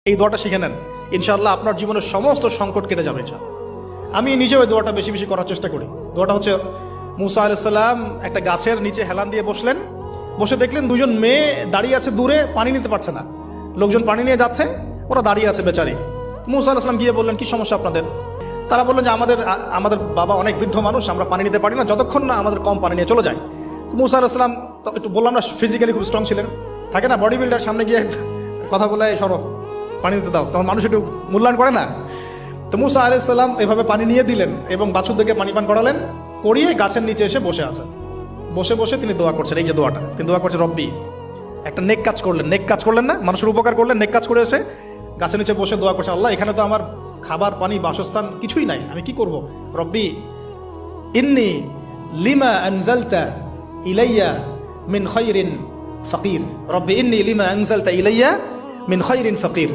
এই দোয়াটা শিখে নেন, ইনশাআল্লাহ আপনার জীবনের সমস্ত সংকট কেটে যাবে। আমি নিজেও এই দোয়াটা বেশি বেশি করার চেষ্টা করি। দোয়াটা হচ্ছে, মুসা আলাইহিস সালাম একটা গাছের নিচে হেলান দিয়ে বসলেন, বসে দেখলেন দুজন মেয়ে দাঁড়িয়ে আছে দূরে, পানি নিতে পারছে না, লোকজন পানি নিয়ে যাচ্ছে, ওরা দাঁড়িয়ে আছে বেচারি। মুসা আলাইহিস সালাম গিয়ে বললেন, কি সমস্যা আপনাদের? তারা বললেন যে আমাদের বাবা অনেক বৃদ্ধ মানুষ, আমরা পানি নিতে পারি না যতক্ষণ না আমাদের কম পানি নিয়ে চলে যায়। তো মুসা আলাইহিস সালাম একটু বললাম না, ফিজিক্যালি খুব স্ট্রং ছিলেন, থাকে না বডি বিল্ডার, সামনে গিয়ে কথা বলে সরো পানি দিতে দাও, তখন মানুষ একটু মূল্যায়ন করে না। তো মুসা আলাইহিস সালাম এভাবে পানি নিয়ে দিলেন এবং বাছুরদেরকে পানি পান করালেন, করিয়ে গাছের নিচে এসে বসে আছেন। বসে বসে তিনি দোয়া করছেন, এই যে দোয়াটা তিনি দোয়া করছেন, রব্বি, একটা নেক কাজ করলেন না, মানুষের উপকার করলেন, নেক কাজ করে এসে গাছের নিচে বসে দোয়া করছেন, আল্লাহ এখানে তো আমার খাবার পানি বাসস্থান কিছুই নাই, আমি কি করব? রব্বি ইন্নি লিমা আনজালতা ইলাইয়া মিন খায়রিন ফাকির, রব্বি ইন্নি লিমা আনজালতা ইলাইয়া মিন খায়রিন ফাকির।